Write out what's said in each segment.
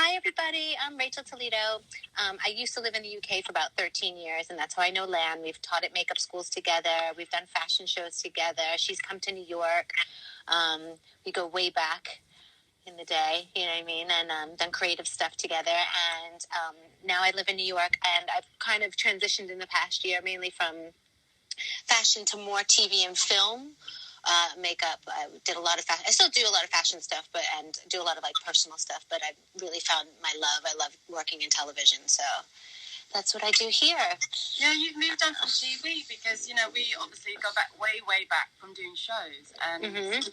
Hi, everybody. I'm Rachel Toledo. I used to live in the UK for about 13 years, and that's how I know Lan. We've taught at makeup schools together. We've done fashion shows together. She's come to New York. We go way back in the day, you know what I mean, and done creative stuff together. And now I live in New York, and I've kind of transitioned in the past year, mainly from fashion to more TV and film. Makeup. I did a lot of fashion. I still do a lot of fashion stuff, and do a lot of like personal stuff. But I really found my love. I love working in television, so that's what I do here. Yeah, you've moved on from TV because we obviously go back way back from doing shows, and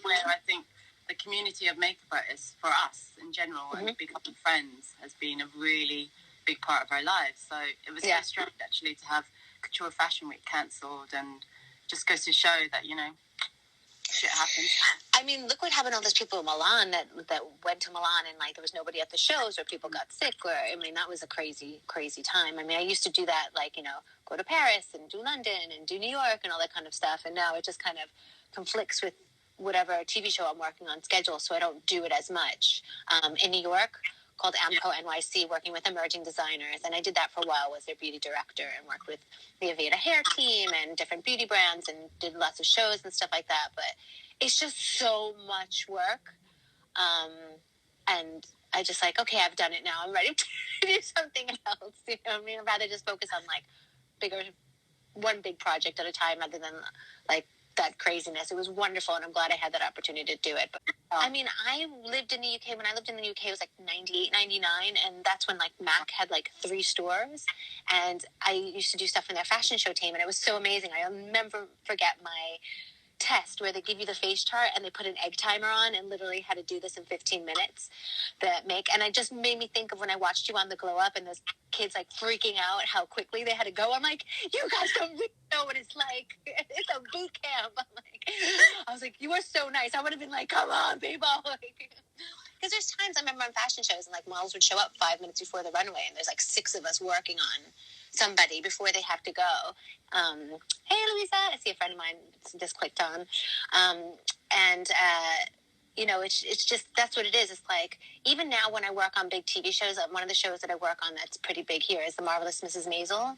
where I think the community of makeup artists for us in general and becoming friends has been a really big part of our lives. So it was so strange actually to have Couture Fashion Week cancelled, and just goes to show that shit happens. I mean, look what happened to all those people in Milan that went to Milan and like there was nobody at the shows, or people got sick, or I mean that was a crazy time. I mean, I used to do that, like go to Paris and do London and do New York and all that kind of stuff, and now it just kind of conflicts with whatever TV show I'm working on schedule, so I don't do it as much. In New York, called AMCO NYC, working with emerging designers, and I did that for a while, was their beauty director, and worked with the Aveda hair team and different beauty brands, and did lots of shows and stuff like that. But it's just so much work, and I just like, okay, I've done it now, I'm ready to do something else. You know what I mean? I'd rather just focus on like one big project at a time, rather than like that craziness. It was wonderful, and I'm glad I had that opportunity to do it. But I mean, I lived in the UK. When I lived in the UK, it was like 98, 99, and that's when like MAC had like 3 stores, and I used to do stuff in their fashion show team, and it was so amazing. I'll never forget my test where they give you the face chart and they put an egg timer on, and literally had to do this in 15 minutes. And it just made me think of when I watched you on the Glow Up, and those kids like freaking out how quickly they had to go. I'm like, you guys don't really know what it's like. It's a boot camp. I was like, you are so nice. I would have been like, come on, people. Because there's times I remember on fashion shows, and like models would show up 5 minutes before the runway, and there's like 6 of us working on somebody before they have to go. Hey, Louisa, I see a friend of mine just clicked on. It's just, that's what it is. It's like, even now when I work on big TV shows, one of the shows that I work on that's pretty big here is The Marvelous Mrs. Maisel.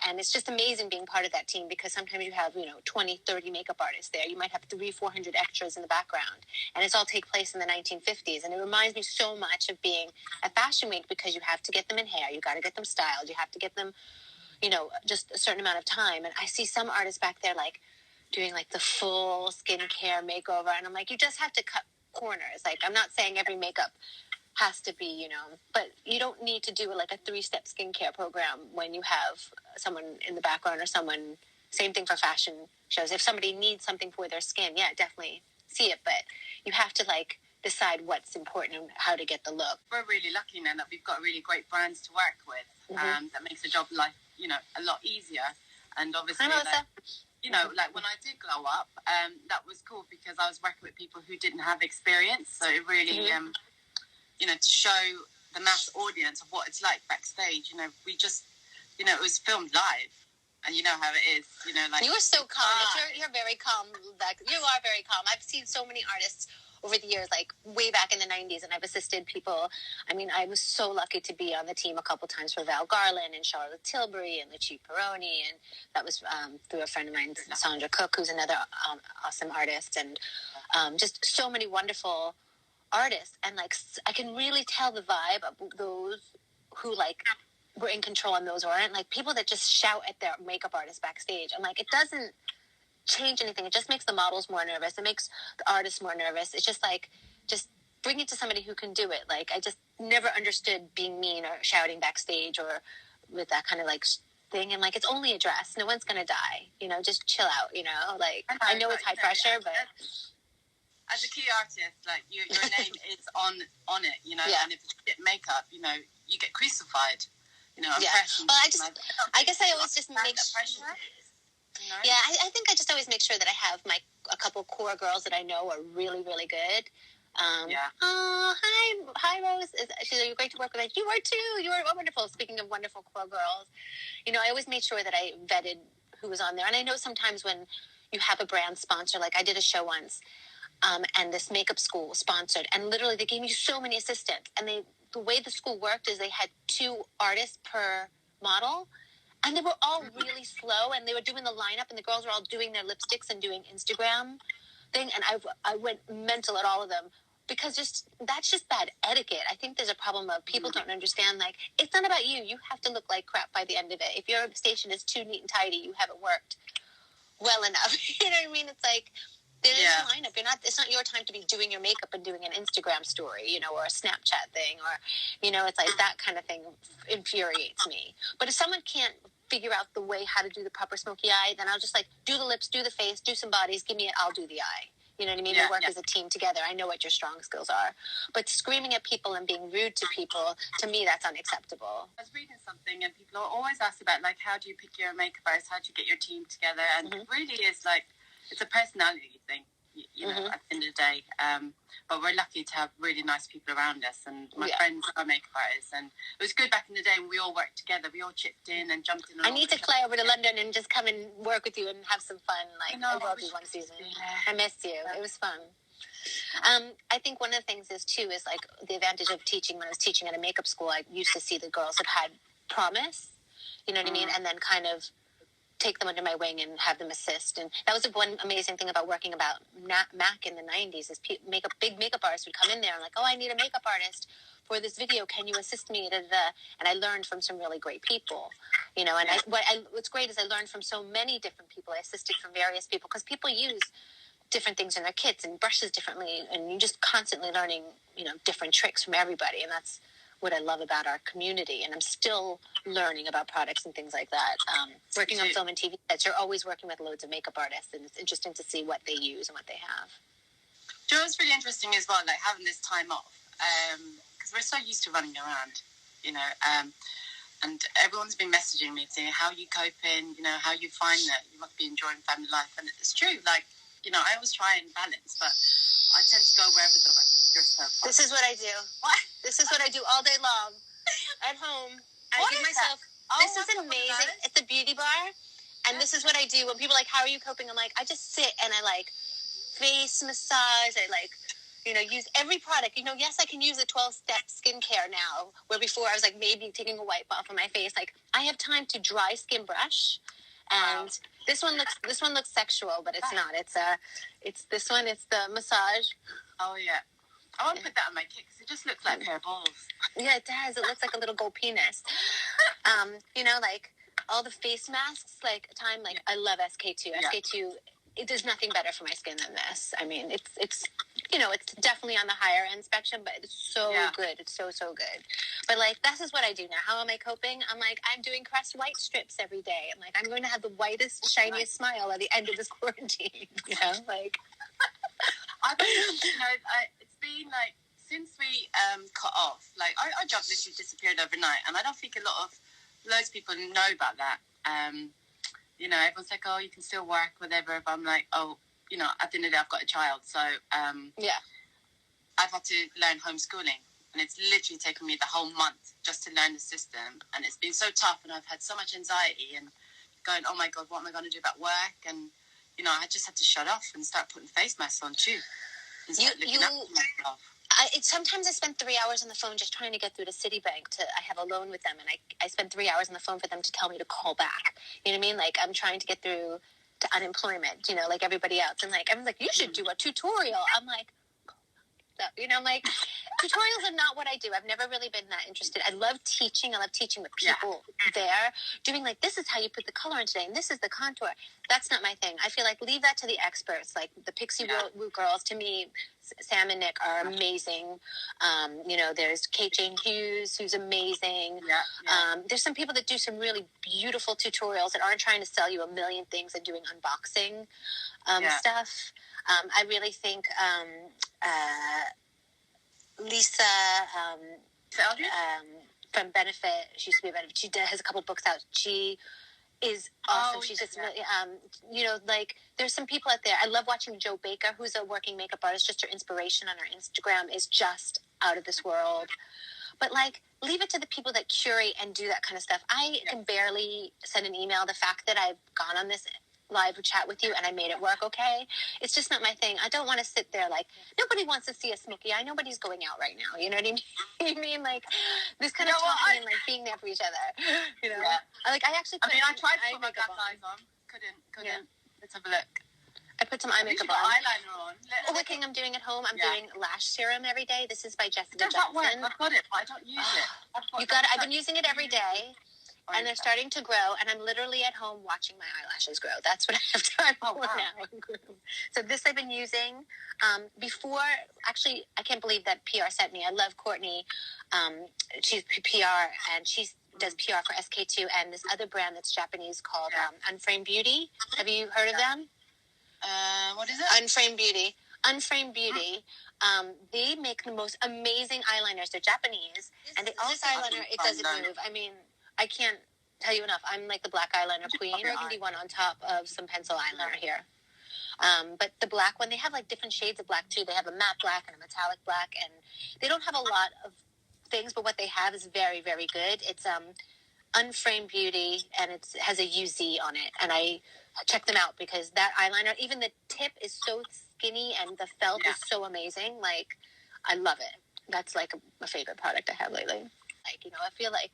And it's just amazing being part of that team, because sometimes you have, 20, 30 makeup artists there. You might have 300-400 extras in the background. And it's all take place in the 1950s. And it reminds me so much of being at Fashion Week, because you have to get them in hair. You got to get them styled. You have to get them, just a certain amount of time. And I see some artists back there, like, doing like the full skincare makeover, and I'm like, you just have to cut corners. Like, I'm not saying every makeup has to be, but you don't need to do like a 3-step skincare program when you have someone in the background, or someone, same thing for fashion shows. If somebody needs something for their skin, yeah, definitely see it, but you have to like decide what's important and how to get the look. We're really lucky now that we've got really great brands to work with, that makes the job like, a lot easier. And obviously, like when I did Glow Up, that was cool because I was working with people who didn't have experience. So it really, to show the mass audience of what it's like backstage, we just, it was filmed live. And you know how it is, like... You were so calm. You're very calm. You are very calm. I've seen so many artists over the years, like way back in the 90s, and I've assisted people. I mean, I was so lucky to be on the team a couple times for Val Garland and Charlotte Tilbury and Lucia Peroni, and that was through a friend of mine, Sandra Cook, who's another awesome artist, and just so many wonderful artists. And like, I can really tell the vibe of those who like were in control and those who aren't. Like, people that just shout at their makeup artists backstage. I'm like, it doesn't change anything. It just makes the models more nervous. It makes the artists more nervous. It's just like, just bring it to somebody who can do it. Like, I just never understood being mean or shouting backstage or with that kind of like thing. And like, it's only a dress. No one's gonna die. Just chill out. Like, I know it's high pressure, but as a key artist, like your name is on it. And if it's shit makeup, you get crucified. Yeah. Well, I guess I always just make sure. Yeah, I think I just always make sure that I have a couple core girls that I know are really, really good. Oh, hi, Rose. She's great to work with. You are too. You are wonderful. Speaking of wonderful core girls, I always made sure that I vetted who was on there. And I know sometimes when you have a brand sponsor, like I did a show once, and this makeup school was sponsored. And literally, they gave me so many assistants. And the way the school worked is they had 2 artists per model. And they were all really slow, and they were doing the lineup, and the girls were all doing their lipsticks and doing Instagram thing. And I went mental at all of them because that's just bad etiquette. I think there's a problem of people don't understand, like, it's not about you. You have to look like crap by the end of it. If your station is too neat and tidy, you haven't worked well enough. You know what I mean? It's like, there's a lineup. It's not your time to be doing your makeup and doing an Instagram story, you know, or a Snapchat thing, or, you know, it's like that kind of thing infuriates me. But if someone can't figure out the way how to do the proper smoky eye, then I'll just like do the lips, do the face, do some bodies, give me it, I'll do the eye. You know what I mean? We work as a team together. I know what your strong skills are. But screaming at people and being rude to people, to me, that's unacceptable. I was reading something, and people are always asked about, like, how do you pick your makeup artist? How do you get your team together? And it really is, like, it's a personality thing, you know, at the end of the day. But we're lucky to have really nice people around us. And my friends are makeup artists. And it was good back in the day when we all worked together. We all chipped in and jumped in. I need to fly over to London and just come and work with you and have some fun. Like, I will be one season. I missed you. Yeah. It was fun. I think one of the things is, too, is, like, the advantage of teaching. When I was teaching at a makeup school, I used to see the girls that had promise, you know what I mean? And then kind of take them under my wing and have them assist. And that was one amazing thing about working about Mac in the 90s is big makeup artists would come in there and like, oh, I need a makeup artist for this video. Can you assist me? Da, da, da. And I learned from some really great people, you know, and what's great is I learned from so many different people. I assisted from various people because people use different things in their kits and brushes differently. And you're just constantly learning, you know, different tricks from everybody. And that's what I love about our community, and I'm still learning about products and things like that. Working on film and TV sets, you're always working with loads of makeup artists, and it's interesting to see what they use and what they have. Do you know what's really interesting as well, like having this time off, because we're so used to running around, you know, and everyone's been messaging me saying, how are you coping, you know, how you find that you must be enjoying family life, and it's true, like, you know, I always try and balance, but I tend to go wherever the you're so fun. This is what I do. What? This is what I do all day long at home. I give myself. This is amazing. It's a beauty bar, and this is what I do when people are like, "How are you coping?" I'm like, I just sit and I like face massage. I like, you know, use every product. You know, yes, I can use a 12-step skincare now, where before I was like maybe taking a wipe off of my face. Like I have time to dry skin brush, and this one looks sexual, but it's not. It's this one. It's the massage. Oh yeah. I want to put that on my kit because it just looks like a pair of balls. Yeah, it does. It looks like a little gold penis. You know, like all the face masks, like I love SK2. Yeah. SK2, there's nothing better for my skin than this. I mean, it's you know, it's definitely on the higher end spectrum, but it's so good. It's so good. But like, this is what I do now. How am I coping? I'm like, I'm doing Crest white strips every day. I'm like, I'm going to have the whitest, shiniest smile at the end of this quarantine. You know, like. I think, you know, it's been like since we cut off, like our job literally disappeared overnight, and I don't think loads of people know about that. You know, everyone's like, oh, you can still work, whatever. But I'm like, oh, you know, at the end of the day, I've got a child, so I've had to learn homeschooling, and it's literally taken me the whole month just to learn the system, and it's been so tough, and I've had so much anxiety and going, oh my God, what am I going to do about work? And you know, I just had to shut off and start putting face masks on too. And start looking after myself. Sometimes I spend 3 hours on the phone just trying to get through to Citibank. I have a loan with them, and I spend 3 hours on the phone for them to tell me to call back. You know what I mean? Like, I'm trying to get through to unemployment, you know, like everybody else. And like, everyone's like, you should do a tutorial. I'm like, you know, like tutorials are not what I do. I've never really been that interested. I love teaching. I love teaching with people there, doing like, this is how you put the color in today, and this is the contour. That's not my thing. I feel like leave that to the experts, like the Pixie Woo girls. To me, Sam and Nick are amazing. You know, there's Kate Jane Hughes, who's amazing. There's some people that do some really beautiful tutorials that aren't trying to sell you a million things and doing unboxing stuff. I really think Lisa from Benefit, she used to be a Benefit. She has a couple books out. She is awesome. She's just really, you know, like there's some people out there. I love watching Jo Baker, who's a working makeup artist. Just her inspiration on her Instagram is just out of this world. But like, leave it to the people that curate and do that kind of stuff. I can barely send an email. The fact that I've gone on this live chat with you and I made it work okay. It's just not my thing. I don't want to sit there like, nobody wants to see a smoky eye. Nobody's going out right now. You know what I mean? I mean, like, this kind of talking and, like, being there for each other. You know? Yeah. I actually put I tried to put my black eyes on. Couldn't. Yeah. Let's have a look. I put some eye makeup on. Eyeliner on. Only thing I'm doing at home, I'm doing lash serum every day. This is by Jessica Johnson. I've got it, but I don't use it. I've been using it every day. And they're starting to grow, and I'm literally at home watching my eyelashes grow. That's what I have time for now. So this I've been using before. Actually, I can't believe that PR sent me. I love Courtney. She's PR, and she does PR for SK2 and this other brand that's Japanese called Unframed Beauty. Have you heard of them? What is it? Unframed Beauty. Unframed Beauty. They make the most amazing eyeliners. They're Japanese, and they also eyeliner. It doesn't move. I mean, I can't tell you enough. I'm like the black eyeliner queen. Burgundy one on top of some pencil eyeliner here. But the black one, they have like different shades of black too. They have a matte black and a metallic black, and they don't have a lot of things, but what they have is very, very good. It's Unframed Beauty, and it has a UZ on it. And I check them out because that eyeliner, even the tip is so skinny and the felt is so amazing. Like, I love it. That's like a favorite product I have lately. Like, you know, I feel like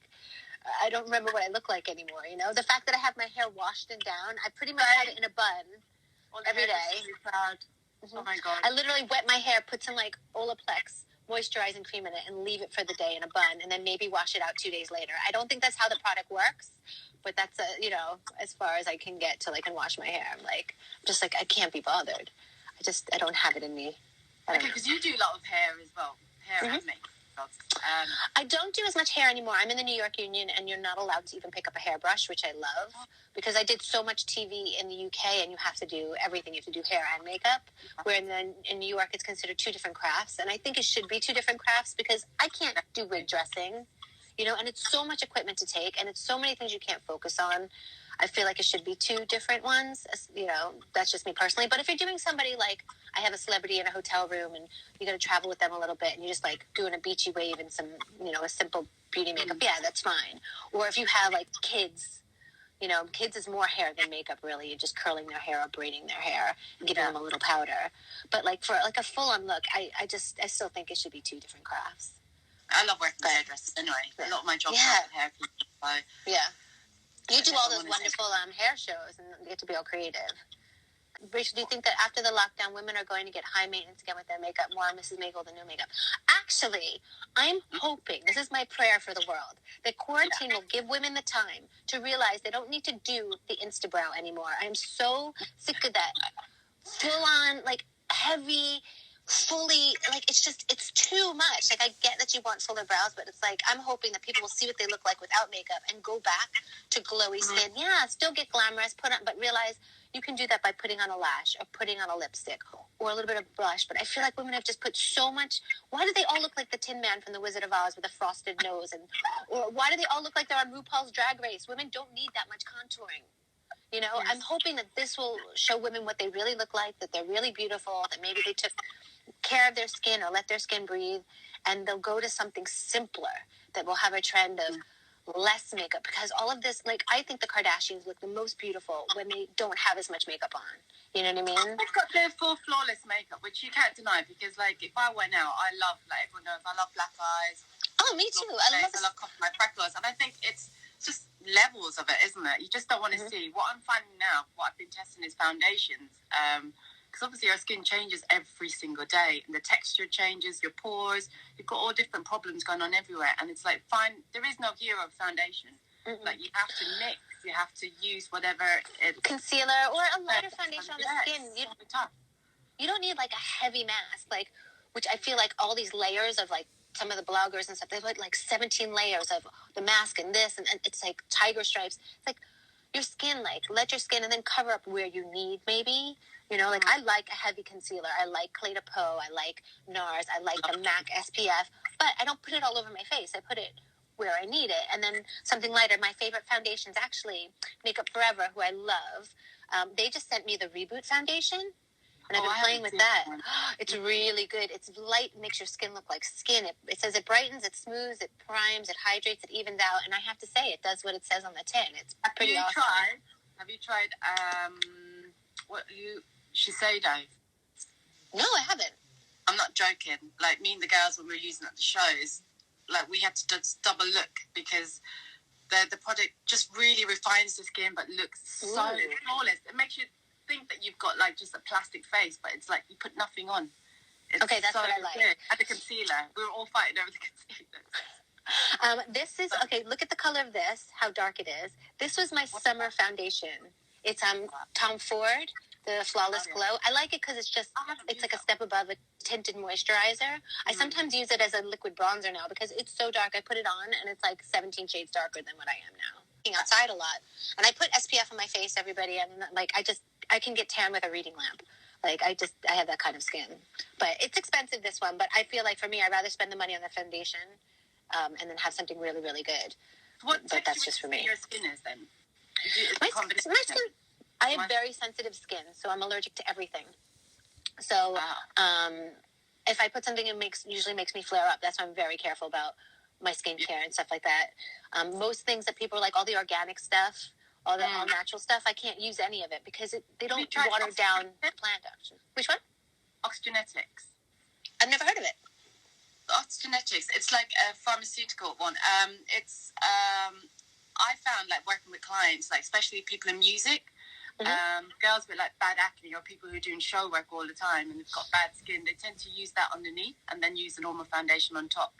I don't remember what I look like anymore, you know? The fact that I have my hair washed and down, I pretty much have it in a bun every day. Oh, my God. I literally wet my hair, put some, like, Olaplex moisturizing cream in it, and leave it for the day in a bun, and then maybe wash it out 2 days later. I don't think that's how the product works, but that's, you know, as far as I can get till I can wash my hair. I'm like, just like, I can't be bothered. I don't have it in me. Okay, because you do a lot of hair as well. Hair and makeup. I don't do as much hair anymore. I'm in the New York Union, and you're not allowed to even pick up a hairbrush, which I love, because I did so much TV in the UK, and you have to do everything. You have to do hair and makeup, where in New York it's considered two different crafts, and I think it should be two different crafts because I can't do wig dressing, you know, and it's so much equipment to take, and it's so many things you can't focus on. I feel like it should be two different ones, you know, that's just me personally. But if you're doing somebody like, I have a celebrity in a hotel room and you got to travel with them a little bit and you're just like doing a beachy wave and some, you know, a simple beauty makeup, yeah, that's fine. Or if you have like kids, you know, kids is more hair than makeup really. You're just curling their hair or braiding their hair and giving them a little powder. But like for like a full-on look, I still think it should be two different crafts. I love working with hairdressers anyway. A lot of my jobs are with hair people. So. Yeah. You do all those wonderful hair shows and you get to be all creative. Rachel, do you think that after the lockdown, women are going to get high maintenance again with their makeup, more Mrs. Maple than new makeup? Actually, I'm hoping, this is my prayer for the world, that quarantine will give women the time to realize they don't need to do the Instabrow anymore. I'm so sick of that full-on, like, heavy, fully, like, it's too much. Like, I get that you want fuller brows, but it's like, I'm hoping that people will see what they look like without makeup and go back to glowy skin. Yeah, still get glamorous, but realize you can do that by putting on a lash or putting on a lipstick or a little bit of blush. But I feel like women have just put so much. Why do they all look like the Tin Man from The Wizard of Oz with a frosted nose? Or why do they all look like they're on RuPaul's Drag Race? Women don't need that much contouring. You know, I'm hoping that this will show women what they really look like, that they're really beautiful, that maybe they took care of their skin or let their skin breathe, and they'll go to something simpler that will have a trend of less makeup, because all of this, like, I think the Kardashians look the most beautiful when they don't have as much makeup on. You know what I mean? They've got their full flawless makeup, which you can't deny, because, like, if I went out, I love, like everyone knows, I love black eyes. Oh, me too. I love my freckles, and I think it's just levels of it, isn't it? You just don't want to see. What I'm finding now, what I've been testing is foundations, because obviously our skin changes every single day, and the texture changes, your pores, you've got all different problems going on everywhere, and it's like, there is no hero foundation. Like, you have to mix, you have to use whatever concealer or a lighter foundation on the skin. You don't need like a heavy mask, like, which I feel like all these layers of like some of the bloggers and stuff, they put like 17 layers of the mask and this, and it's like tiger stripes. It's like your skin, like, let your skin and then cover up where you need, maybe. You know, like, I like a heavy concealer. I like Clé de Peau. I like NARS. I like the MAC SPF. But I don't put it all over my face. I put it where I need it. And then something lighter. My favorite foundations, actually, Makeup Forever, who I love, they just sent me the Reboot foundation. And I've been playing with that. It's really good. It's light, makes your skin look like skin. It says it brightens, it smooths, it primes, it hydrates, it evens out. And I have to say, it does what it says on the tin. It's pretty awesome. Have you tried Shiseido? No, I haven't. I'm not joking. Like, me and the girls, when we were using it at the shows, like, we had to just double look because the product just really refines the skin but looks so flawless. It makes you think that you've got, like, just a plastic face, but it's like you put nothing on. It's okay, that's so what I like. good. And the concealer. We were all fighting over the concealer. This is, okay, look at the color of this, how dark it is. This was my summer foundation. It's Tom Ford, the Flawless Glow. I like it because it's just, it's like a step above a tinted moisturizer. I sometimes use it as a liquid bronzer now because it's so dark. I put it on and it's like 17 shades darker than what I am now. Being outside a lot. And I put SPF on my face, everybody, and like I can get tan with a reading lamp. Like, I have that kind of skin. But it's expensive, this one. But I feel like, for me, I'd rather spend the money on the foundation and then have something really, really good. But that's just for me. Your skin is, then? My skin, I have very sensitive skin, so I'm allergic to everything. So if I put something that usually makes me flare up, that's why I'm very careful about my skincare and stuff like that. Most things that people are like, all the organic stuff, all the all natural stuff, I can't use any of it because they don't water down the plant action. Which one? Oxygenetics. I've never heard of it. Oxygenetics. It's like a pharmaceutical one. It's I found, like, working with clients, like, especially people in music, girls with, like, bad acne or people who are doing show work all the time and they've got bad skin, they tend to use that underneath and then use a normal foundation on top.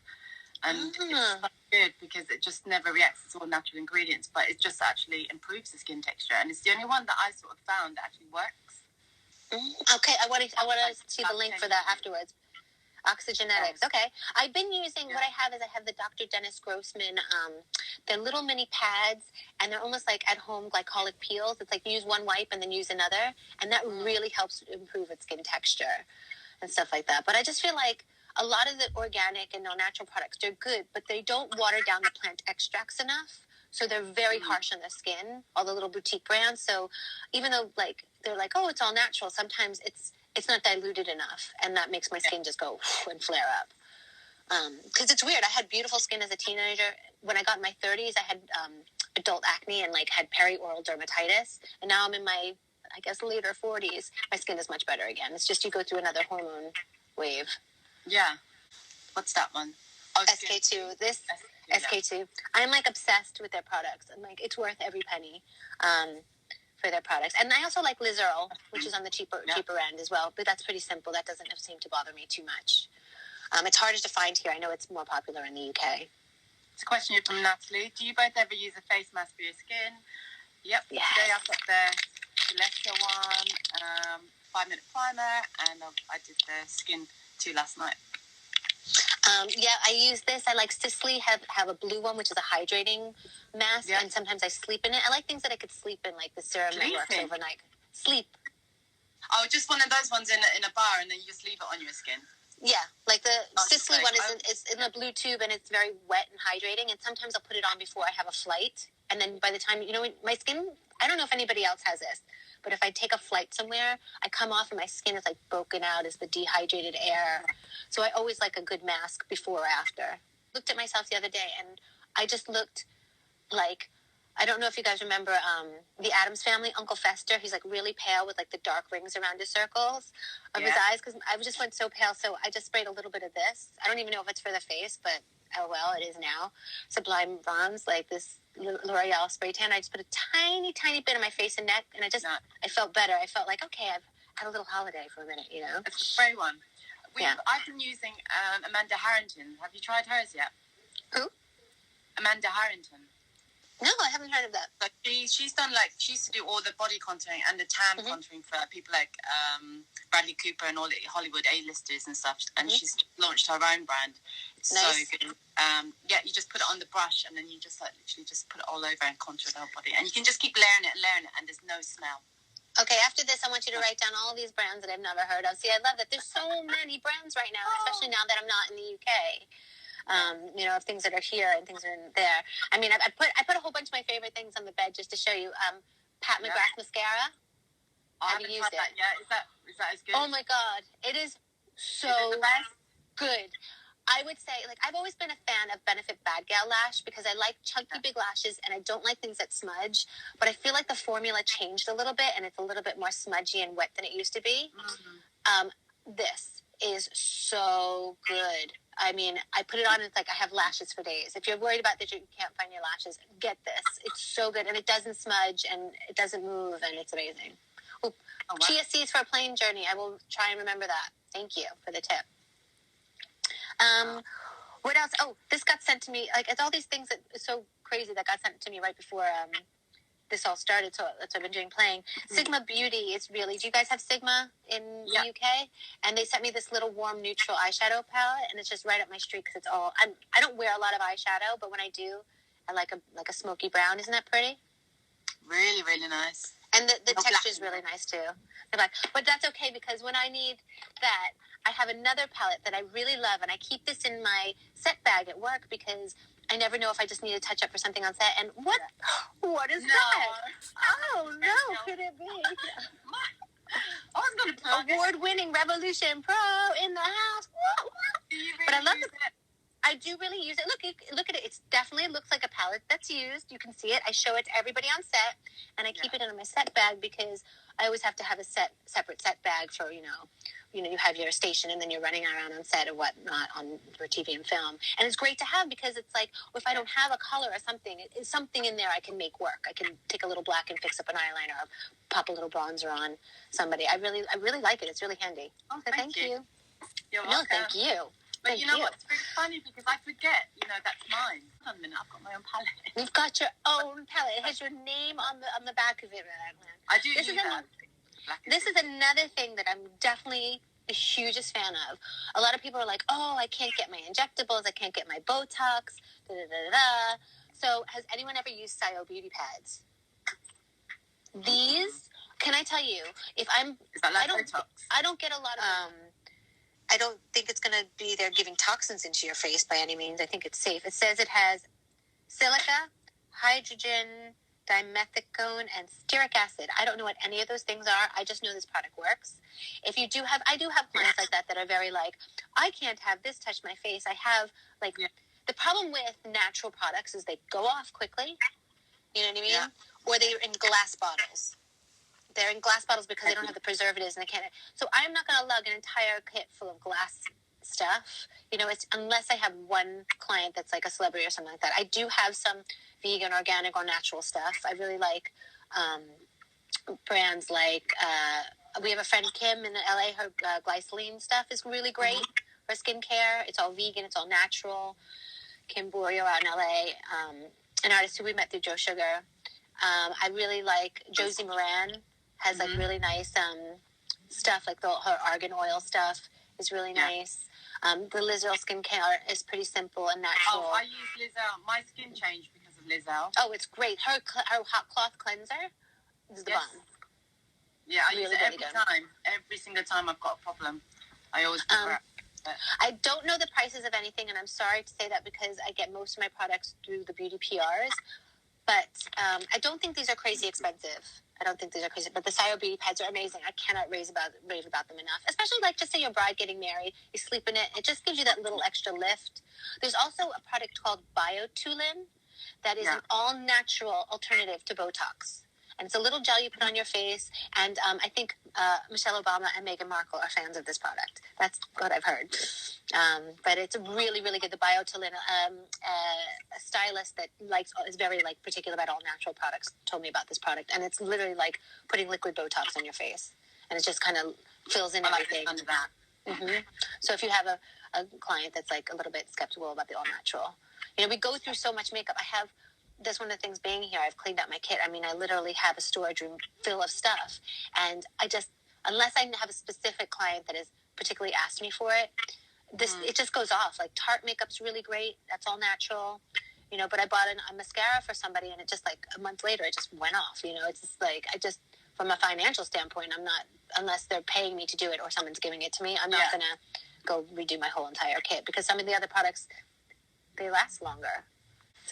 And it's so good because it just never reacts. It's all natural ingredients, but it just actually improves the skin texture. And it's the only one that I sort of found that actually works. Okay, I want to see the link for that afterwards. Oxygenetics. Okay. I've been using, what I have the Dr. Dennis Grossman, they're little mini pads, and they're almost like at-home glycolic peels. It's like you use one wipe and then use another, and that really helps improve its skin texture and stuff like that. But I just feel like a lot of the organic and all-natural products, they're good, but they don't water down the plant extracts enough. So they're very harsh on the skin, all the little boutique brands. So even though, like, they're like, oh, it's all natural, sometimes it's not diluted enough, and that makes my skin just go and flare up. Because it's weird. I had beautiful skin as a teenager. When I got in my 30s, I had adult acne and, like, had perioral dermatitis. And now I'm in my, I guess, later 40s. My skin is much better again. It's just you go through another hormone wave. Yeah. What's that one? Oh, SK2. SK2. I'm, like, obsessed with their products. I'm like, it's worth every penny for their products. And I also like Earle, which is on the cheaper end as well. But that's pretty simple. That doesn't seem to bother me too much. It's harder to find here. I know it's more popular in the UK. It's a question here from Natalie. Do you both ever use a face mask for your skin? Yep. Yes. Today I've got the Celestial one, 5-minute primer, and I did the Skin 2 last night. I use this. I like skII have a blue one, which is a hydrating mask, and sometimes I sleep in it. I like things that I could sleep in, like the serum that works overnight. Sleep. Oh, just one of those ones in a bar, and then you just leave it on your skin. Yeah, like the skII one is in a blue tube, and it's very wet and hydrating. And sometimes I'll put it on before I have a flight, and then by the time my skin, I don't know if anybody else has this, but if I take a flight somewhere, I come off and my skin is like broken out as the dehydrated air. So I always like a good mask before or after. Looked at myself the other day, and I just looked like, I don't know if you guys remember the Addams Family, Uncle Fester. He's like really pale with like the dark rings around his circles of his eyes, because I just went so pale. So I just sprayed a little bit of this. I don't even know if it's for the face, but oh well, it is now. Sublime Bronze, like this L'Oreal spray tan. I just put a tiny, tiny bit on my face and neck, and I felt better. I felt like, okay, I've had a little holiday for a minute, It's a spray one. I've been using Amanda Harrington. Have you tried hers yet? Who? Amanda Harrington. No, I haven't heard of that. But she's done, like, she used to do all the body contouring and the tan contouring for people like Bradley Cooper and all the Hollywood A-listers and stuff. And she's launched her own brand. It's so good. You just put it on the brush, and then you just like literally just put it all over and contour the whole body. And you can just keep layering it, and there's no smell. Okay, after this, I want you to write down all these brands that I've never heard of. See, I love that. There's so many brands right now, especially now that I'm not in the UK. Of things that are here and things that are there. I mean, I put a whole bunch of my favorite things on the bed just to show you. Pat McGrath mascara. I haven't used that yet. Is that as good? Oh my God, it is so good. I would say, like, I've always been a fan of Benefit Bad Gal Lash because I like chunky big lashes and I don't like things that smudge. But I feel like the formula changed a little bit and it's a little bit more smudgy and wet than it used to be. This is so good. I mean, I put it on and it's like I have lashes for days. If you're worried about that you can't find your lashes, get this. It's so good and it doesn't smudge and it doesn't move and it's amazing. Ooh, wow. Chia seeds for a plane journey. I will try and remember that. Thank you for the tip. What else? Oh, this got sent to me. Like, it's all these things that is so crazy that got sent to me right before this all started. So that's what I've been doing, playing. Sigma Beauty is really... Do you guys have Sigma in the UK? And they sent me this little warm neutral eyeshadow palette, and it's just right up my street because it's all... I don't wear a lot of eyeshadow, but when I do, I like a smoky brown. Isn't that pretty? Really, really nice. And the texture is really nice, too. But that's okay because when I need that... I have another palette that I really love, and I keep this in my set bag at work because I never know if I just need a touch-up for something on set. And what is that? Oh, no, could it be? I was going to award-winning Revolution Pro in the house. Do you really but I love use it? I do really use it. Look at it. It definitely looks like a palette that's used. You can see it. I show it to everybody on set, and I keep it in my set bag because I always have to have a separate set bag for, you have your station and then you're running around on set or whatnot for TV and film. And it's great to have because it's like, if I don't have a color or something, it's something in there I can make work. I can take a little black and fix up an eyeliner or pop a little bronzer on somebody. I really like it. It's really handy. Oh, so thank you. You're welcome. No, thank you. But you know what? It's really funny because I forget, that's mine. Hold on a minute, I've got my own palette. You've got your own palette. It has your name on the back of it. I do use that. This is another thing that I'm definitely the hugest fan of. A lot of people are like, oh, I can't get my injectables. I can't get my Botox. So has anyone ever used skII beauty pads? These, can I tell you, is that like Botox? I don't get a lot of... I don't think it's going to be there giving toxins into your face by any means. I think it's safe. It says it has silica, hydrogen, dimethicone, and stearic acid. I don't know what any of those things are. I just know this product works. I do have clients like that are very like, I can't have this touch my face. I have the problem with natural products is they go off quickly. You know what I mean? Yeah. Or they're in glass bottles. They're in glass bottles because they don't have the preservatives and they can't. So I'm not going to lug an entire kit full of glass stuff. It's unless I have one client that's like a celebrity or something like that. I do have some vegan, organic, or natural stuff. I really like brands like we have a friend Kim in LA. Her glycerin stuff is really great for skincare. It's all vegan. It's all natural. Kim Borio out in LA, an artist who we met through Joe Sugar. I really like Josie Moran. Has like really nice stuff, like her argan oil stuff is really nice. The Liz Earle skincare is pretty simple and natural. Oh, I use Liz Earle. My skin changed because of Liz Earle. Oh, it's great. Her hot cloth cleanser is the bomb. Yeah, I use it every time. Every single time I've got a problem, I always prefer it. I don't know the prices of anything, and I'm sorry to say that because I get most of my products through the beauty PRs. But I don't think these are crazy expensive. But the skII beauty pads are amazing. I cannot rave about them enough. Especially like just say your bride getting married, you sleep in it. It just gives you that little extra lift. There's also a product called Biotulin that is an all-natural alternative to Botox. And it's a little gel you put on your face. And I think Michelle Obama and Meghan Markle are fans of this product. That's what I've heard. But it's really, really good. The Biotulin, a stylist that is very particular about all natural products, told me about this product. And it's literally like putting liquid Botox on your face. And it just kind of fills in everything. I like that. Mm-hmm. So if you have a client that's like a little bit skeptical about the all natural, we go through so much makeup. That's one of the things being here. I've cleaned out my kit. I mean, I literally have a storage room full of stuff. And unless I have a specific client that has particularly asked me for it, it just goes off. Like Tarte makeup's really great. That's all natural. But I bought a mascara for somebody and it just a month later, it just went off. It's just from a financial standpoint, I'm not, unless they're paying me to do it or someone's giving it to me, I'm not going to go redo my whole entire kit because some of the other products, they last longer.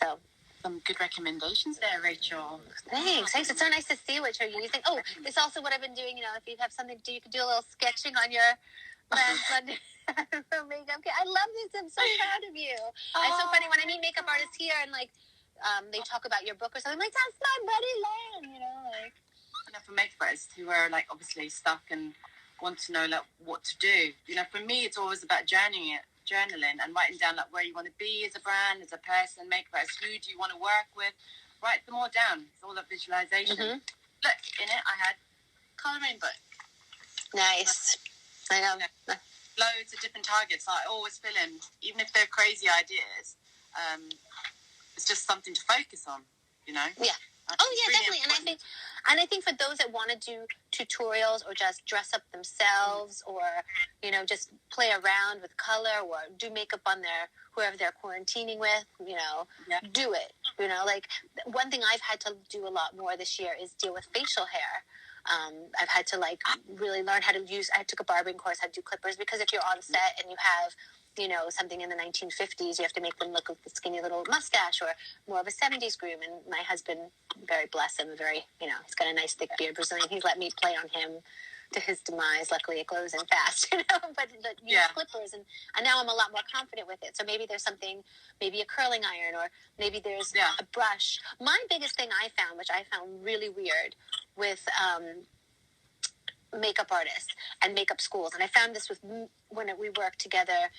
So... Some good recommendations there, Rachel. Thanks. It's so nice to see what you're using. Oh, this is also what I've been doing. If you have something to do, you can do a little sketching on your LansLondon makeup kit. I love this. I'm so proud of you. It's so funny when I meet makeup artists here and like they talk about your book or something. I'm like, that's my buddy Lan, you know, like. For makeup artists who are like obviously stuck and want to know like what to do, you know, for me it's always about journaling and writing down like where you want to be as a brand, as a person, makeup artist, who do you want to work with, write them all down. It's all a visualization. Look, in it I had colouring book. Nice. I know. Loads of different targets I always fill in, even if they're crazy ideas. It's just something to focus on, you know. Yeah. Really definitely. Important. And I think for those that want to do tutorials or just dress up themselves or, you know, just play around with color or do makeup on whoever they're quarantining with, you know, do it. You know, like one thing I've had to do a lot more this year is deal with facial hair. I've had to like really learn how to I took a barbering course, how to do clippers, because if you're on set and you have, you know, something in the 1950s, you have to make them look like a skinny little mustache or more of a 70s groom. And my husband, very blessed him, you know, he's got a nice thick beard, Brazilian. He's let me play on him to his demise. Luckily, it grows in fast, you know, but use clippers. And now I'm a lot more confident with it. So maybe there's something, maybe a curling iron, or maybe there's a brush. My biggest thing I found, which I found really weird with makeup artists and makeup schools, and I found this with when we worked together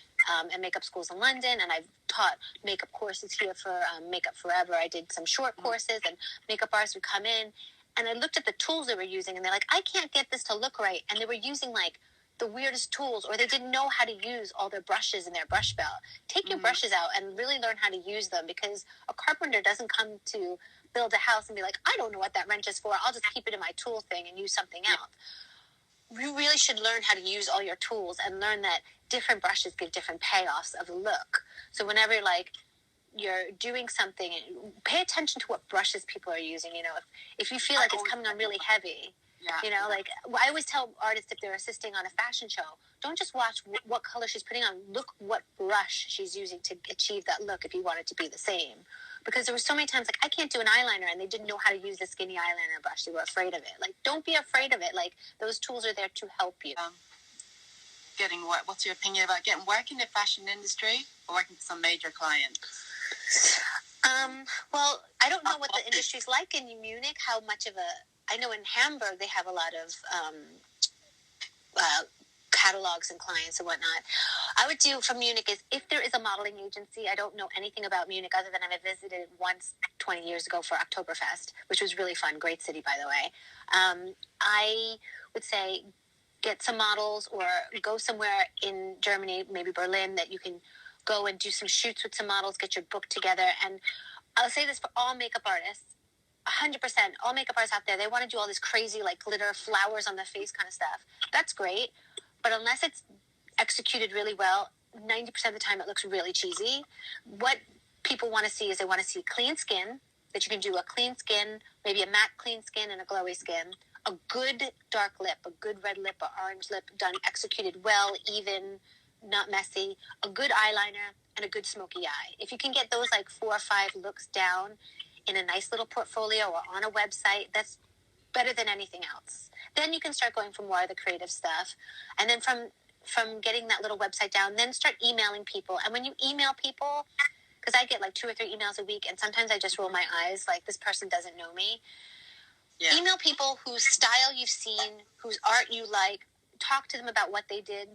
at makeup schools in London, and I've taught makeup courses here for Makeup Forever. I did some short courses, and makeup artists would come in, and I looked at the tools they were using, and they're like, I can't get this to look right, and they were using like the weirdest tools, or they didn't know how to use all their brushes in their brush belt. Take your brushes out and really learn how to use them, because a carpenter doesn't come to build a house and be like, I don't know what that wrench is for, I'll just keep it in my tool thing and use something else. You really should learn how to use all your tools and learn that different brushes give different payoffs of the look. So whenever you're doing something, pay attention to what brushes people are using. You know, if you feel like it's coming on really heavy, you know, like I always tell artists if they're assisting on a fashion show, don't just watch what color she's putting on. Look what brush she's using to achieve that look if you want it to be the same. Because there were so many times, like, I can't do an eyeliner, and they didn't know how to use the skinny eyeliner brush. They were afraid of it. Like, don't be afraid of it. Like, those tools are there to help you. Getting work. What's your opinion about getting work in the fashion industry or working for some major clients? Well, I don't know what the industry's like in Munich. How much of I know in Hamburg they have a lot of catalogs and clients and whatnot. I would do from Munich is if there is a modeling agency. I don't know anything about Munich other than I visited once 20 years ago for Oktoberfest, which was really fun. Great city, by the way. I would say get some models or go somewhere in Germany, maybe Berlin, that you can go and do some shoots with some models, get your book together. And I'll say this for all makeup artists, 100%, all makeup artists out there, they want to do all this crazy, like, glitter, flowers on the face kind of stuff. That's great. But unless it's executed really well, 90% of the time it looks really cheesy. What people want to see is they want to see clean skin, that you can do a clean skin, maybe a matte clean skin and a glowy skin, a good dark lip, a good red lip, or orange lip, done, executed well, even, not messy, a good eyeliner, and a good smoky eye. If you can get those like 4 or 5 looks down in a nice little portfolio or on a website, that's better than anything else. Then you can start going for more of the creative stuff. And then from getting that little website down, then start emailing people. And when you email people, because I get like 2 or 3 emails a week, and sometimes I just roll my eyes like, this person doesn't know me. Yeah. Email people whose style you've seen, whose art you like, talk to them about what they did,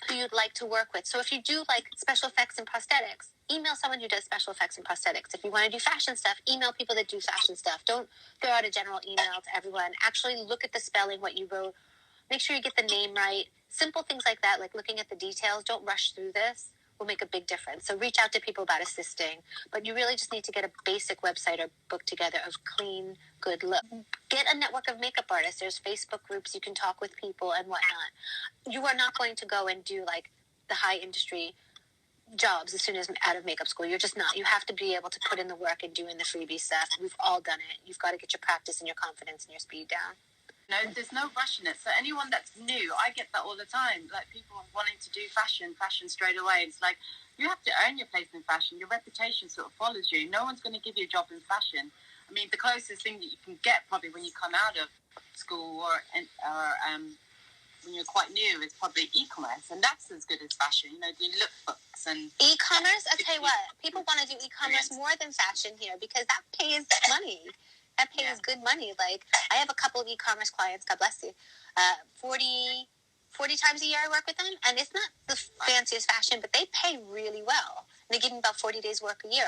who you'd like to work with. So if you do like special effects and prosthetics, email someone who does special effects and prosthetics. If you want to do fashion stuff, email people that do fashion stuff. Don't throw out a general email to everyone. Actually look at the spelling, what you wrote. Make sure you get the name right. Simple things like that, like looking at the details. Don't rush through this. Will make a big difference. So reach out to people about assisting. But you really just need to get a basic website or book together of clean, good look. Get a network of makeup artists. There's Facebook groups. You can talk with people and whatnot. You are not going to go and do like the high industry jobs as soon as out of makeup school. You're just not. You have to be able to put in the work and do in the freebie stuff. We've all done it. You've got to get your practice and your confidence and your speed down. No, there's no rush in it. So anyone that's new, I get that all the time. Like people wanting to do fashion straight away. It's like, you have to earn your place in fashion. Your reputation sort of follows you. No one's going to give you a job in fashion. I mean, the closest thing that you can get probably when you come out of school or when you're quite new is probably e-commerce, and that's as good as fashion. You know, doing lookbooks and e-commerce. I'll tell you what, people want to do e-commerce more than fashion here because that pays money. That pays good money. Like, I have a couple of e-commerce clients, God bless you, 40 times a year I work with them, and it's not the fanciest fashion, but they pay really well. And they give me about 40 days work a year.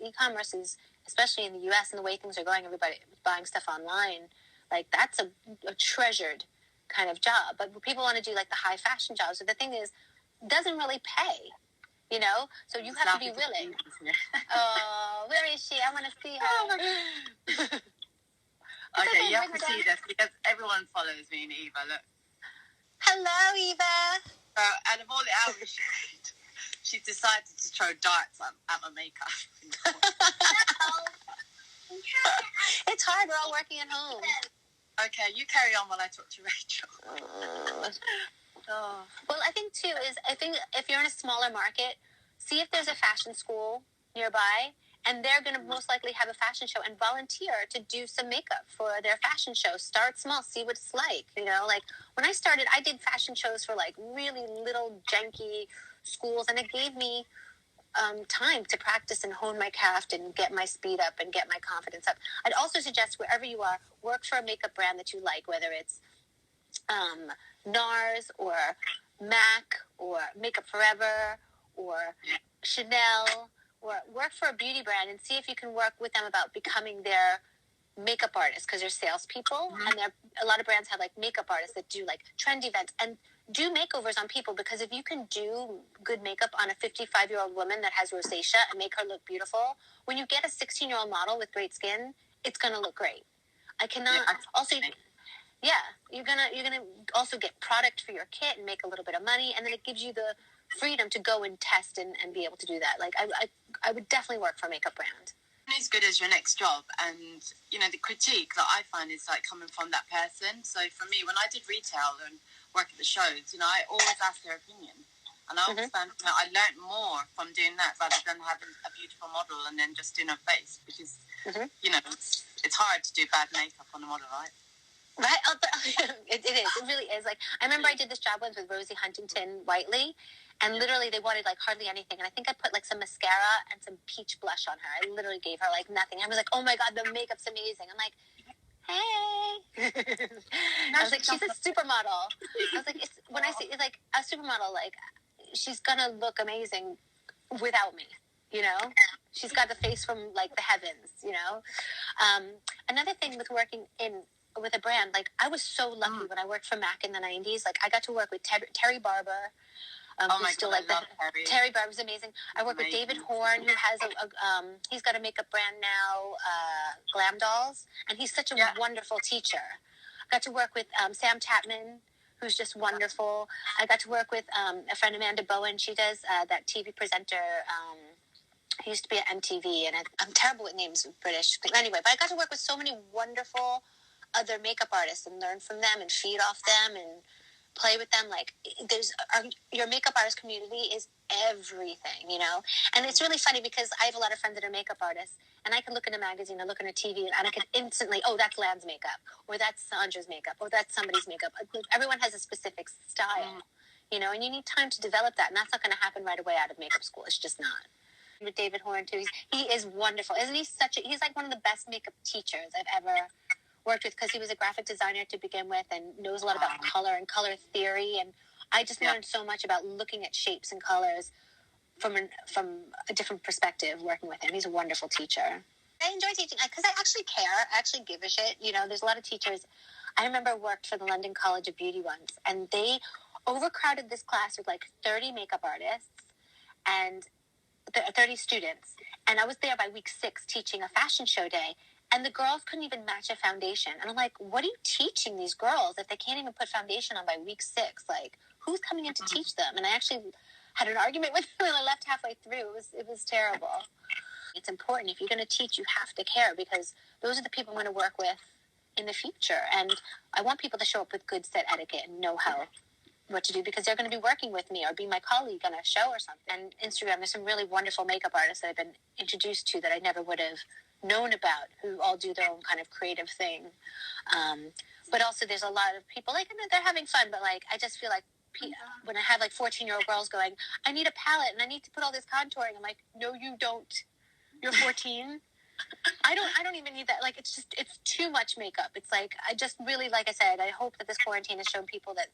E-commerce is, especially in the U.S. and the way things are going, everybody buying stuff online, like, that's a treasured kind of job. But people want to do, like, the high fashion jobs. So the thing is, it doesn't really pay, you know? So you have to be willing. Oh, where is she? I want to see her. Okay, you have to see this because everyone follows me and Eva. Look. Hello, Eva. Out of all the hours she decided to throw darts at my makeup. It's hard. We're all working at home. Okay, you carry on while I talk to Rachel. Oh. Well, I think, too, if you're in a smaller market, see if there's a fashion school nearby, and they're going to most likely have a fashion show, and volunteer to do some makeup for their fashion show. Start small, see what it's like, you know? Like, when I started, I did fashion shows for, like, really little, janky schools, and it gave me time to practice and hone my craft and get my speed up and get my confidence up. I'd also suggest, wherever you are, work for a makeup brand that you like, whether it's NARS or MAC or Makeup Forever or Chanel, or work for a beauty brand and see if you can work with them about becoming their makeup artists, because they're salespeople, and a lot of brands have, like, makeup artists that do, like, trend events and do makeovers on people, because if you can do good makeup on a 55-year-old woman that has rosacea and make her look beautiful, when you get a 16-year-old model with great skin, it's going to look great. You're gonna also get product for your kit and make a little bit of money, and then it gives you the freedom to go and test and be able to do that. Like, I would definitely work for a makeup brand. As good as your next job, and you know, the critique that I find is, like, coming from that person. So for me, when I did retail and work at the shows, you know, I always asked their opinion, and I always found, you know, I learned more from doing that rather than having a beautiful model and then just doing her face, because you know, it's hard to do bad makeup on a model, right? Right? It is. It really is. Like, I remember I did this job once with Rosie Huntington Whiteley, and literally they wanted, like, hardly anything. And I think I put, like, some mascara and some peach blush on her. I literally gave her, like, nothing. I was like, oh my God, the makeup's amazing. I'm like, hey. I was like, she's a supermodel. I was like, when I say it's like a supermodel, like, she's gonna look amazing without me, you know? She's got the face from, like, the heavens, you know? Another thing with working with a brand, like, I was so lucky when I worked for MAC in the 90s. Like, I got to work with Terry Barber. Terry Barber's amazing. I work with David Horn, who has he's got a makeup brand now, Glam Dolls, and he's such a wonderful teacher. I got to work with Sam Chapman, who's just wonderful. I got to work with a friend, Amanda Bowen. She does that TV presenter. He used to be at MTV, and I'm terrible with names of British. Anyway, but I got to work with so many wonderful other makeup artists and learn from them and feed off them and play with them. Like, your makeup artist community is everything, you know? And it's really funny because I have a lot of friends that are makeup artists, and I can look in a magazine or look in a TV, and I can instantly, oh, that's Lan's makeup, or that's Sandra's makeup, or that's somebody's makeup. Everyone has a specific style, you know, and you need time to develop that, and that's not going to happen right away out of makeup school. It's just not. With David Horn, too, he is wonderful. Isn't he he's like one of the best makeup teachers I've ever worked with, because he was a graphic designer to begin with and knows a lot about color and color theory, and I just learned so much about looking at shapes and colors from a different perspective working with him. He's a wonderful teacher. I enjoy teaching because I actually care. I actually give a shit. You know, there's a lot of teachers. I remember worked for the London College of Beauty once, and they overcrowded this class with like 30 makeup artists and 30 students, and I was there by week 6 teaching a fashion show day. And the girls couldn't even match a foundation. And I'm like, what are you teaching these girls if they can't even put foundation on by week 6? Like, who's coming in to teach them? And I actually had an argument with them, and I left halfway through. It was terrible. It's important. If you're going to teach, you have to care, because those are the people I'm going to work with in the future. And I want people to show up with good set etiquette and know what to do, because they're going to be working with me or be my colleague on a show or something. And Instagram, there's some really wonderful makeup artists that I've been introduced to that I never would have known about, who all do their own kind of creative thing. But also there's a lot of people, like, they're having fun, but, like, I just feel like when I have, like, 14-year-old girls going, I need a palette and I need to put all this contouring. I'm like, no, you don't. You're 14. I don't even need that. Like, it's too much makeup. It's like, I just really, like I said, I hope that this quarantine has shown people that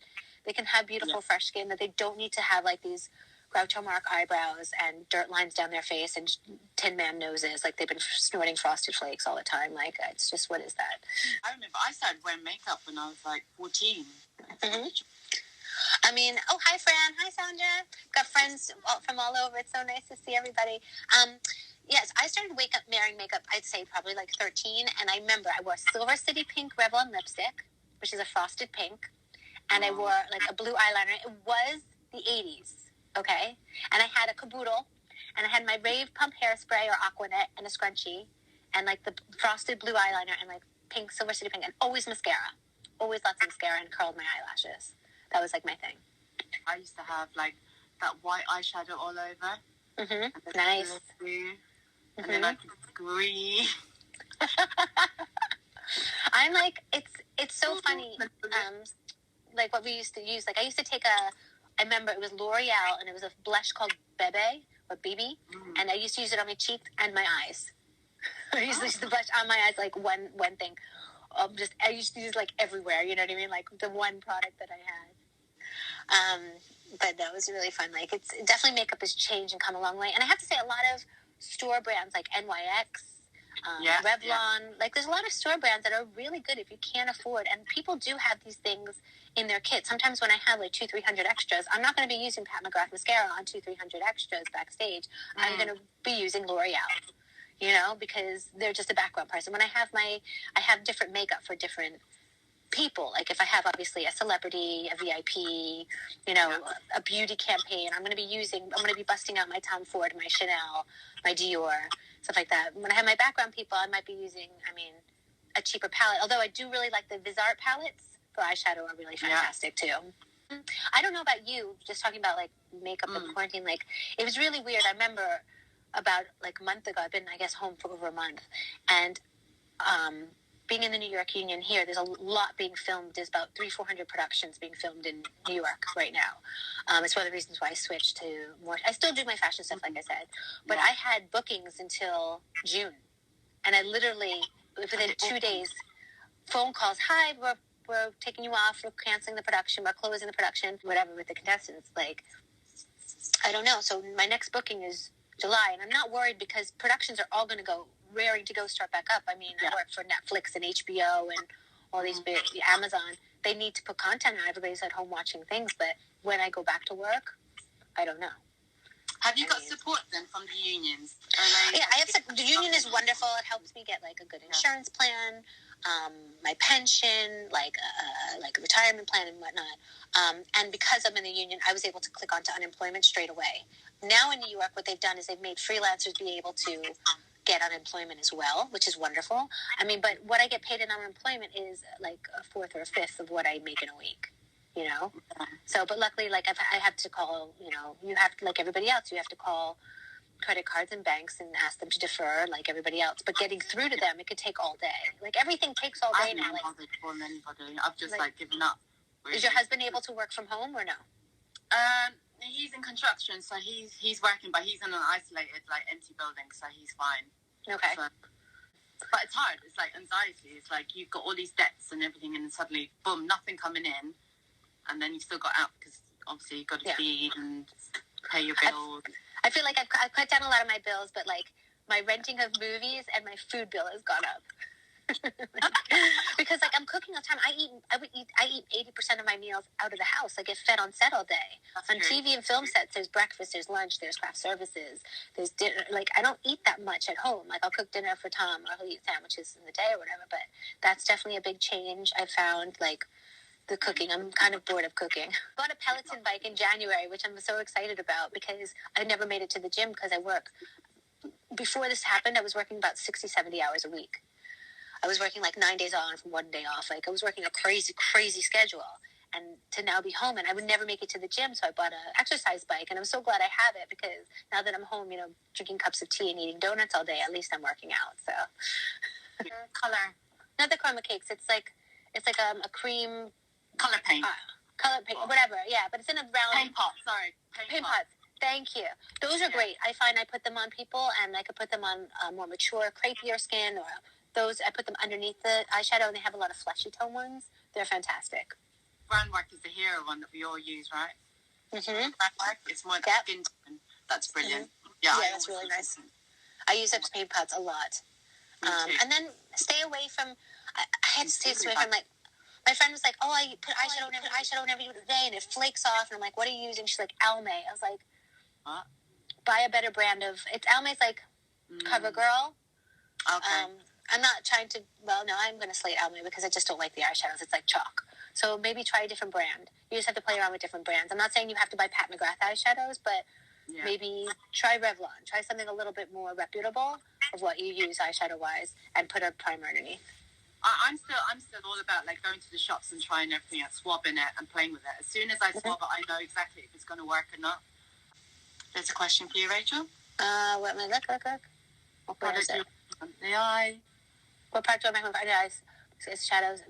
they can have beautiful, fresh skin, that they don't need to have, like, these Groucho Mark eyebrows and dirt lines down their face and Tin Man noses. Like, they've been snorting Frosted Flakes all the time. Like, it's just, what is that? I remember I started wearing makeup when I was, like, 14. Mm-hmm. I mean, oh, hi, Fran. Hi, Sandra. Got friends from all over. It's so nice to see everybody. Yes, I started wearing makeup, I'd say probably like 13. And I remember I wore Silver City Pink Revlon lipstick, which is a frosted pink. And I wore like a blue eyeliner. It was the 80s, okay? And I had a caboodle. And I had my Rave Pump hairspray or Aquanet and a scrunchie. And like the frosted blue eyeliner and like pink, Silver City Pink. And always mascara. Always lots of mascara and curled my eyelashes. That was like my thing. I used to have like that white eyeshadow all over. Mm-hmm. Nice. And then I could green. I'm like, it's so funny. Like what we used to use. Like I used to take I remember it was L'Oreal and it was a blush called Bebe or BB, and I used to use it on my cheeks and my eyes. I used to use the blush on my eyes, like one thing. I used to use like everywhere. You know what I mean? Like the one product that I had. But that was really fun. Like it's definitely makeup has changed and come a long way. And I have to say a lot of store brands like NYX, Revlon, like there's a lot of store brands that are really good if you can't afford. And people do have these things in their kit. Sometimes when I have like 200-300 extras, I'm not going to be using Pat McGrath mascara on 200-300 extras backstage. I'm going to be using L'Oreal, you know, because they're just a background person. When I have different makeup for different people. Like if I have obviously a celebrity, a VIP, you know, a beauty campaign, I'm going to be busting out my Tom Ford, my Chanel, my Dior, stuff like that. When I have my background people, I might be using, a cheaper palette. Although I do really like the Visart palettes for eyeshadow are really fantastic too. I don't know about you, just talking about like makeup and quarantine, like it was really weird. I remember about like a month ago, I've been, I guess, home for over a month, and being in the New York Union here, there's a lot being filmed. There's about 300-400 productions being filmed in New York right now. It's one of the reasons why I switched to more. I still do my fashion stuff, like I said, but I had bookings until June, and I literally within 2 days, phone calls. Hi, we're taking you off. We're canceling the production. We're closing the production. Whatever with the contestants. Like, I don't know. So my next booking is July, and I'm not worried because productions are all going to go raring to go start back up. I work for Netflix and HBO and all these big Amazon. They need to put content on. Everybody's at home watching things, but when I go back to work, I don't know. Have you got support then from the unions? I have. The union is wonderful. It helps me get like a good insurance plan, my pension, like a retirement plan and whatnot. And because I'm in the union, I was able to click onto unemployment straight away. Now in New York, what they've done is they've made freelancers be able to get unemployment as well, which is wonderful. But what I get paid in unemployment is like a fourth or a fifth of what I make in a week, you know? So, but luckily, like I have to call, you have to, like everybody else, you have to call credit cards and banks and ask them to defer like everybody else. But getting through to them, it could take all day. Like everything takes all day now. I've just given up. Really. Is your husband able to work from home or no? He's in construction, so he's working, but he's in an isolated, like, empty building, so he's fine. Okay. So, but it's hard. It's like anxiety. It's like you've got all these debts and everything, and suddenly, boom, nothing coming in, and then you've still got out because obviously you've got to feed and pay your bills. I feel like I've cut down a lot of my bills, but like my renting of movies and my food bill has gone up. Because like I'm cooking all the time. I eat 80% of my meals out of the house. I get fed on set all day. That's on true. TV and film sets, there's breakfast, there's lunch, there's craft services, there's dinner. Like I don't eat that much at home. Like I'll cook dinner for Tom or he'll eat sandwiches in the day or whatever. But that's definitely a big change I found. Like the cooking, I'm kind of bored of cooking. I bought a Peloton bike in January, which I'm so excited about because I never made it to the gym because I work. Before this happened, I was working about 60-70 hours a week. I was working like 9 days on from 1 day off. Like I was working a crazy schedule. And to now be home, and I would never make it to the gym, so I bought an exercise bike, and I'm so glad I have it because now that I'm home, drinking cups of tea and eating donuts all day, at least I'm working out. So, color, not the chroma cakes. It's like It's like a cream color paint. Whatever. Yeah, but it's in a round paint pot. Sorry, paint pots. Thank you. Those are great. I find I put them on people, and I could put them on more mature, crepier skin, or those. I put them underneath the eyeshadow, and they have a lot of fleshy tone ones. They're fantastic. Brand work is the hero one that we all use, right? Mm-hmm. Brand work. It's more that skin tone. That's brilliant. Mm-hmm. Yeah, that's really nice. I use those paint pots a lot. And then stay away from. I had to stay away from like. My friend was like, "Oh, I put eyeshadow every day, and it flakes off." And I'm like, "What are you using?" She's like, "Earle." I was like, "What? Buy a better brand of." It's Earle's like CoverGirl. Okay. I'm not trying to. Well, no, I'm going to slate Earle because I just don't like the eyeshadows. It's like chalk. So maybe try a different brand. You just have to play around with different brands. I'm not saying you have to buy Pat McGrath eyeshadows, but maybe try Revlon. Try something a little bit more reputable of what you use eyeshadow wise, and put a primer underneath. I'm still all about like going to the shops and trying everything out, swabbing it and playing with it. As soon as I swab it, I know exactly if it's going to work or not. There's a question for you, Rachel. What am I look? What part is it? The eye. What part do I make under the eyes? It's shadows.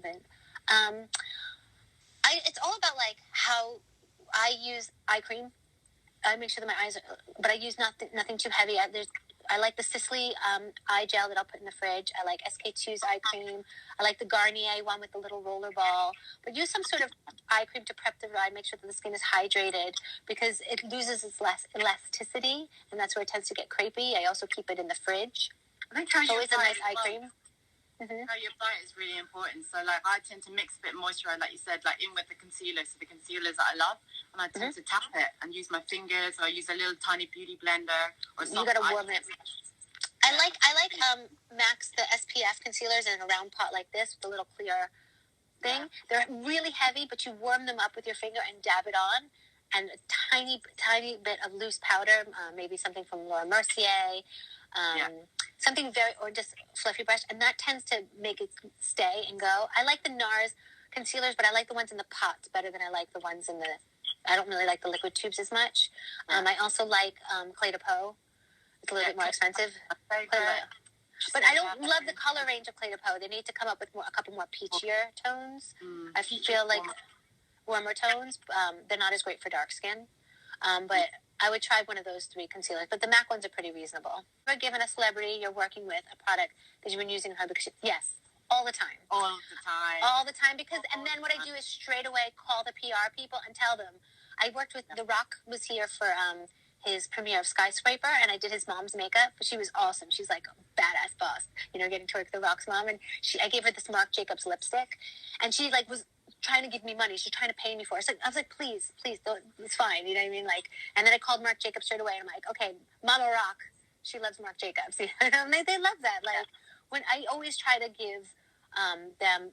It's all about like how I use eye cream. I make sure that my eyes, but I use nothing too heavy. I like the skII eye gel that I'll put in the fridge. I like SK2's eye cream. I like the Garnier one with the little roller ball. But use some sort of eye cream to prep the eye, make sure that the skin is hydrated because it loses its elasticity, and that's where it tends to get crepey. I also keep it in the fridge. I think always a nice eye cream. Mm-hmm. How you apply it is really important. So, like, I tend to mix a bit of moisture, like you said, like in with the concealer. So the concealers that I love, and I tend to tap it and use my fingers, or use a little tiny beauty blender. Or you gotta warm it. I like Max the SPF concealers in a round pot like this with a little clear thing. They're really heavy, but you warm them up with your finger and dab it on, and a tiny bit of loose powder, maybe something from Laura Mercier. Something or just fluffy brush, and that tends to make it stay and go. I like the NARS concealers, but I like the ones in the pots better than I like the ones in the. I don't really like the liquid tubes as much. I also like Clé de Peau. It's a little bit more expensive. But I don't love the color range of Clé de Peau. They need to come up with a couple more peachier tones. I feel like warmer tones. They're not as great for dark skin. But I would try one of those 3 concealers. But the MAC ones are pretty reasonable. If you're given a celebrity you're working with a product that you've been using her because yes, all the time. All the time. All the time because and then what I do is straight away call the PR people and tell them. I worked with The Rock was here for his premiere of Skyscraper, and I did his mom's makeup. But she was awesome. She's like a badass boss, getting to work with The Rock's mom. And I gave her this Marc Jacobs lipstick, and she like was trying to give me money. She's trying to pay me for it. I was like, please, don't, it's fine. You know what I mean? Like, and then I called Marc Jacobs straight away, and I'm like, okay, Mama Rock, she loves Marc Jacobs. They love that. Like, when I always try to give them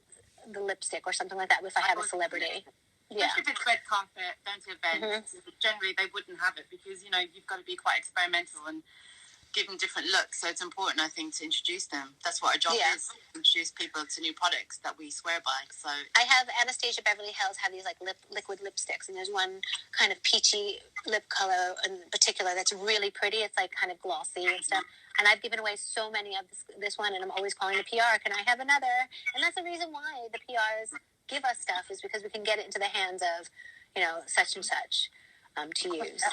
the lipstick or something like that if I have a celebrity. Especially if it's red carpet, down to events, generally they wouldn't have it because, you've got to be quite experimental and give them different looks. So it's important, I think, to introduce them. That's what our job is, introduce people to new products that we swear by. So I have Anastasia Beverly Hills have these like liquid lipsticks, and there's one kind of peachy lip color in particular that's really pretty. It's like kind of glossy and stuff. And I've given away so many of this one, and I'm always calling the PR, can I have another? And that's the reason why the PRs give us stuff is because we can get it into the hands of, such and such to use.